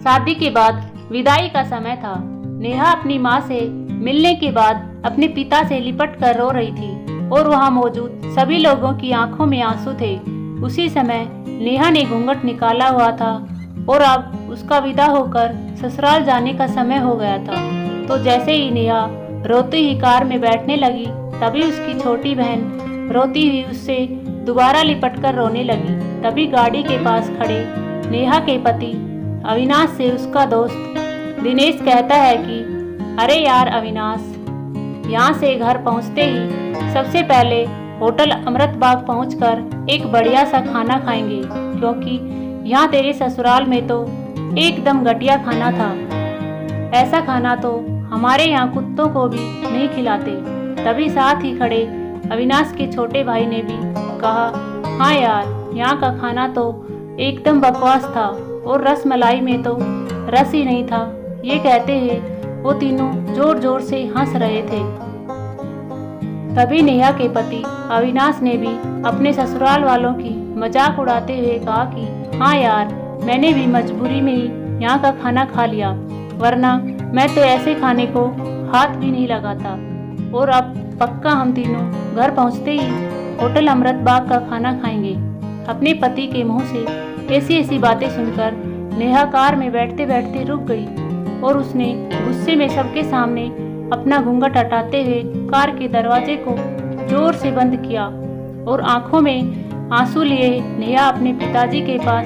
शादी के बाद विदाई का समय था। नेहा अपनी माँ से मिलने के बाद अपने पिता से लिपट कर रो रही थी और वहाँ मौजूद सभी लोगों की आंखों में आंसू थे। उसी समय नेहा ने घूंघट निकाला हुआ था और अब उसका विदा होकर ससुराल जाने का समय हो गया था। तो जैसे ही नेहा रोती ही कार में बैठने लगी, तभी उसकी छोटी बहन रोती हुई उससे दोबारा लिपट कर रोने लगी। तभी गाड़ी के पास खड़े नेहा के पति अविनाश से उसका दोस्त दिनेश कहता है कि अरे यार अविनाश, यहाँ से घर पहुँचते ही सबसे पहले होटल अमृतबाग पहुँचकर एक बढ़िया सा खाना खाएंगे, क्योंकि यहाँ तेरे ससुराल में तो एकदम घटिया खाना था। ऐसा खाना तो हमारे यहाँ कुत्तों को भी नहीं खिलाते। तभी साथ ही खड़े अविनाश के छोटे भाई ने भी कहा, हाँ यार, यहाँ का खाना तो एकदम बकवास था और रस मलाई में तो रस ही नहीं था। ये कहते हुए वो तीनों जोर जोर से हंस रहे थे। तभी नेहा के पति अविनाश ने भी अपने ससुराल वालों की मजाक उड़ाते हुए कहा कि हाँ यार, मैंने भी मजबूरी में ही यहाँ का खाना खा लिया, वरना मैं तो ऐसे खाने को हाथ भी नहीं लगाता। और अब पक्का हम तीनों घर पहुँचते ही होटल अमृतबाग का खाना खाएंगे। अपने पति के मुंह से ऐसी ऐसी बातें सुनकर नेहा कार में बैठते बैठते रुक गई और उसने गुस्से में सबके सामने अपना घूंघट हटाते हुए कार के दरवाजे को जोर से बंद किया और आंखों में आंसू लिए नेहा अपने पिताजी के पास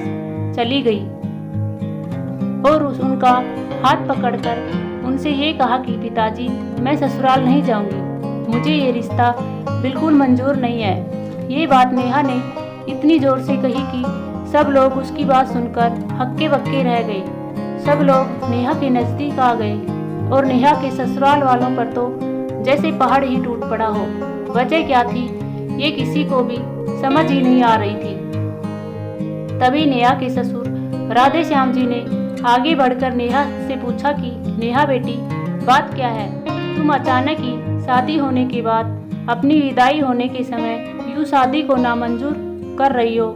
चली गई और उनका हाथ पकड़कर उनसे ये कहा कि पिताजी, मैं ससुराल नहीं जाऊंगी, मुझे ये रिश्ता बिल्कुल मंजूर नहीं है। ये बात नेहा ने इतनी जोर से कही कि सब लोग उसकी बात सुनकर हक्के बक्के रह गए। सब लोग नेहा के नजदीक आ गए और नेहा के ससुराल वालों पर तो जैसे पहाड़ ही टूट पड़ा हो। वजह क्या थी ये किसी को भी समझ ही नहीं आ रही थी। तभी नेहा के ससुर राधे श्याम जी ने आगे बढ़कर नेहा से पूछा कि नेहा बेटी, बात क्या है? तुम अचानक ही शादी होने के बाद अपनी विदाई होने के समय यूँ शादी को नामंजूर कर रही हो।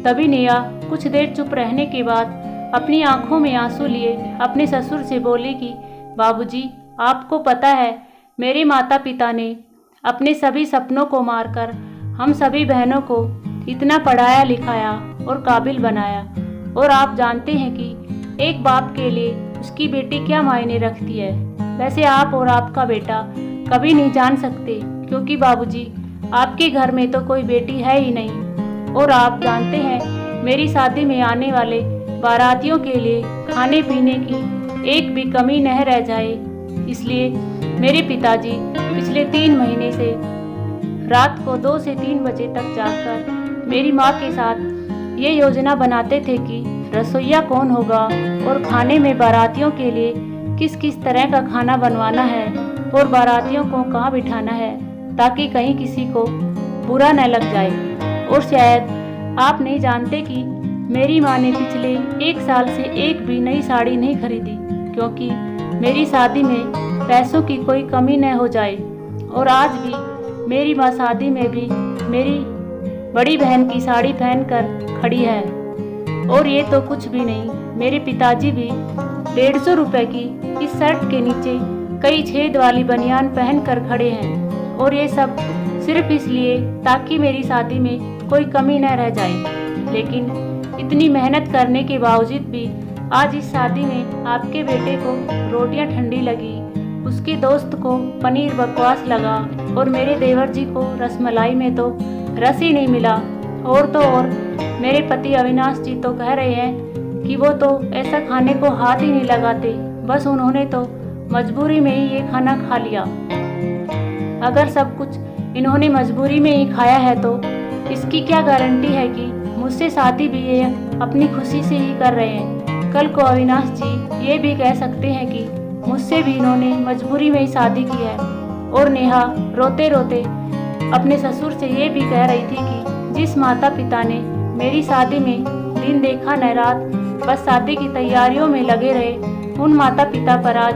तभी नेहा कुछ देर चुप रहने के बाद अपनी आंखों में आंसू लिए अपने ससुर से बोली कि बाबूजी, आपको पता है मेरे माता पिता ने अपने सभी सपनों को मारकर हम सभी बहनों को इतना पढ़ाया लिखाया और काबिल बनाया, और आप जानते हैं कि एक बाप के लिए उसकी बेटी क्या मायने रखती है। वैसे आप और आपका बेटा कभी नहीं जान सकते, क्योंकि बाबूजी आपके घर में तो कोई बेटी है ही नहीं। और आप जानते हैं मेरी शादी में आने वाले बारातियों के लिए खाने पीने की एक भी कमी न रह जाए, इसलिए मेरे पिताजी पिछले 3 महीने से रात को 2 से 3 बजे तक जागकर मेरी माँ के साथ ये योजना बनाते थे कि रसोइया कौन होगा और खाने में बारातियों के लिए किस किस तरह का खाना बनवाना है और बारातियों को कहाँ बिठाना है, ताकि कहीं किसी को बुरा न लग जाए। और शायद आप नहीं जानते कि मेरी माँ ने पिछले 1 साल से एक भी नई साड़ी नहीं खरीदी, क्योंकि मेरी शादी में पैसों की कोई कमी न हो जाए। और आज भी मेरी माँ शादी में भी मेरी बड़ी बहन की साड़ी पहनकर खड़ी है। और ये तो कुछ भी नहीं, मेरे पिताजी भी 150 रुपए की इस शर्ट के नीचे कई छेद वाली बनियान पहनकर खड़े हैं, और ये सब सिर्फ इसलिए ताकि मेरी शादी में कोई कमी न रह जाए। लेकिन इतनी मेहनत करने के बावजूद भी आज इस शादी में आपके बेटे को रोटियां ठंडी लगी, उसके दोस्त को पनीर बकवास लगा, और मेरे देवर जी को रसमलाई में तो रस ही नहीं मिला। और तो और मेरे पति अविनाश जी तो कह रहे हैं कि वो तो ऐसा खाने को हाथ ही नहीं लगाते, बस उन्होंने तो मजबूरी में ही ये खाना खा लिया। अगर सब कुछ इन्होंने मजबूरी में ही खाया है तो इसकी क्या गारंटी है कि मुझसे शादी भी ये अपनी खुशी से ही कर रहे हैं। कल को अविनाश जी ये भी कह सकते हैं कि मुझसे भी इन्होंने मजबूरी में ही शादी की है। और नेहा रोते रोते अपने ससुर से ये भी कह रही थी कि जिस माता पिता ने मेरी शादी में दिन देखा न रात बस शादी की तैयारियों में लगे रहे, उन माता पिता पर आज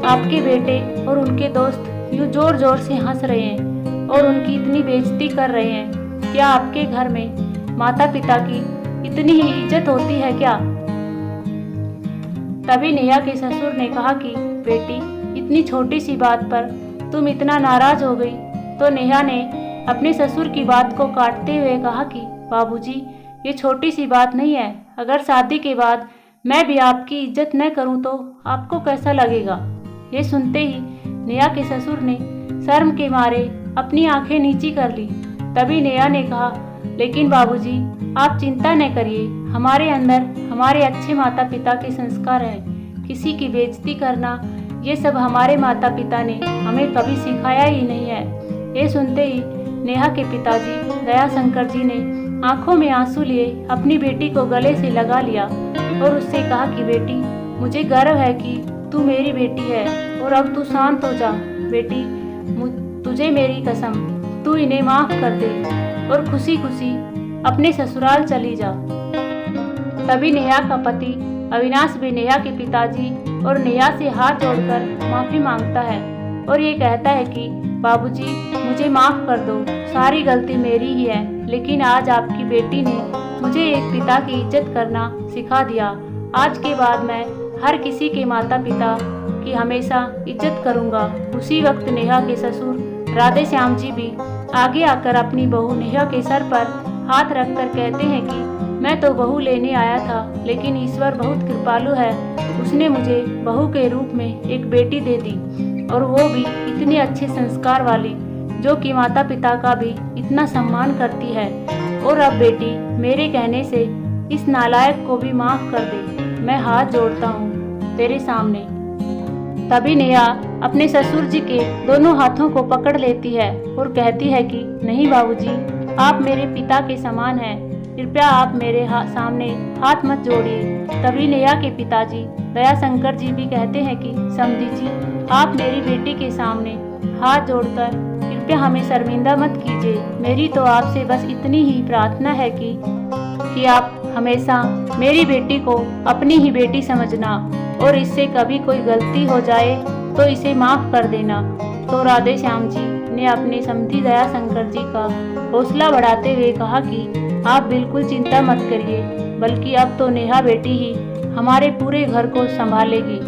आपके बेटे और उनके दोस्त यूँ जोर जोर से हंस रहे हैं और उनकी इतनी बेइज्जती कर रहे हैं। क्या आपके घर में माता पिता की इतनी ही इज्जत होती है क्या? तभी नेहा के ससुर ने कहा कि बेटी, इतनी छोटी सी बात पर तुम इतना नाराज हो गई। तो नेहा ने अपने ससुर की बात को काटते हुए कहा कि बाबूजी, ये छोटी सी बात नहीं है। अगर शादी के बाद मैं भी आपकी इज्जत न करूं तो आपको कैसा लगेगा। ये सुनते ही नेहा के ससुर ने शर्म के मारे अपनी आंखें नीची कर ली। तभी नेहा ने कहा, लेकिन बाबूजी, आप चिंता न करिए, हमारे अंदर हमारे अच्छे माता पिता के संस्कार हैं। किसी की बेइज्जती करना, ये सब हमारे माता पिता ने हमें कभी सिखाया ही नहीं है। ये सुनते ही नेहा के पिताजी दयाशंकर जी ने आंखों में आंसू लिए अपनी बेटी को गले से लगा लिया और उससे कहा कि बेटी, मुझे गर्व है कि तू मेरी बेटी है और अब तू शांत हो जा। बेटी, तुझे मेरी कसम, तू इन्हें माफ कर दे और खुशी खुशी अपने ससुराल चली जा। तभी नेहा का पति अविनाश भी नेहा के पिताजी और नेहा से हाथ जोड़कर माफी मांगता है और ये कहता है कि बाबूजी, मुझे माफ कर दो, सारी गलती मेरी ही है, लेकिन आज आपकी बेटी ने मुझे एक पिता की इज्जत करना सिखा दिया। आज के बाद मैं हर किसी के माता पिता की हमेशा इज्जत करूंगा। उसी वक्त नेहा के ससुर राधे श्याम जी भी आगे आकर अपनी बहू नेहा के सर पर हाथ रखकर कहते हैं कि मैं तो बहू लेने आया था, लेकिन ईश्वर बहुत कृपालु है, उसने मुझे बहू के रूप में एक बेटी दे दी, और वो भी इतने अच्छे संस्कार वाली, जो कि माता पिता का भी इतना सम्मान करती है। और अब बेटी, मेरे कहने से इस नालायक को भी माफ कर दे, मैं हाथ जोड़ता हूँ तेरे सामने। तभी नेहा अपने ससुर जी के दोनों हाथों को पकड़ लेती है और कहती है कि नहीं बाबूजी, आप मेरे पिता के समान हैं, कृपया आप मेरे सामने हाथ मत जोड़िए। तभी नेहा के पिताजी दयाशंकर जी भी कहते हैं कि समधी जी, आप मेरी बेटी के सामने हाथ जोड़कर कृपया हमें शर्मिंदा मत कीजिए। मेरी तो आपसे बस इतनी ही प्रार्थना है कि आप हमेशा मेरी बेटी को अपनी ही बेटी समझना और इससे कभी कोई गलती हो जाए तो इसे माफ कर देना। तो राधे श्याम जी ने अपने समधी दयाशंकर जी का हौसला बढ़ाते हुए कहा कि आप बिल्कुल चिंता मत करिए, बल्कि अब तो नेहा बेटी ही हमारे पूरे घर को संभालेगी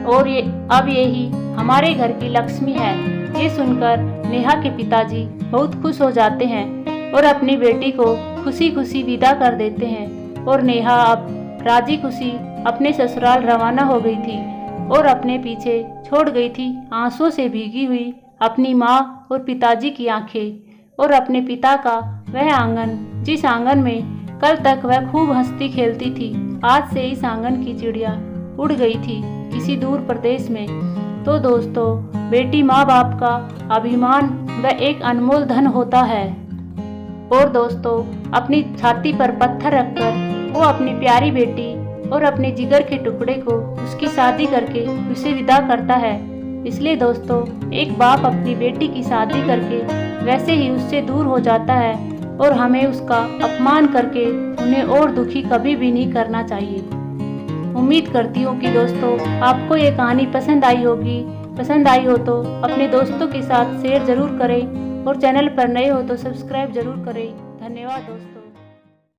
और अब ये ही हमारे घर की लक्ष्मी है। ये सुनकर नेहा के पिताजी बहुत खुश हो जाते हैं और अपनी बेटी को खुशी खुशी विदा कर देते हैं। और नेहा अब राजी खुशी अपने ससुराल रवाना हो गई थी और अपने पीछे छोड़ गई थी आंसुओं से भीगी हुई अपनी माँ और पिताजी की आंखें और अपने पिता का वह आंगन, जिस आंगन में कल तक वह खूब हंसती खेलती थी। आज से इस आंगन की चिड़िया उड़ गई थी किसी दूर प्रदेश में। तो दोस्तों, बेटी माँ बाप का अभिमान व एक अनमोल धन होता है। और दोस्तों, अपनी छाती पर पत्थर रखकर वो अपनी प्यारी बेटी और अपने जिगर के टुकड़े को उसकी शादी करके उसे विदा करता है। इसलिए दोस्तों, एक बाप अपनी बेटी की शादी करके वैसे ही उससे दूर हो जाता है और हमें उसका अपमान करके उन्हें और दुखी कभी भी नहीं करना चाहिए। उम्मीद करती हूँ कि दोस्तों आपको ये कहानी पसंद आई होगी। पसंद आई हो तो अपने दोस्तों के साथ शेयर जरूर करें और चैनल पर नए हो तो सब्सक्राइब जरूर करें। धन्यवाद दोस्तों।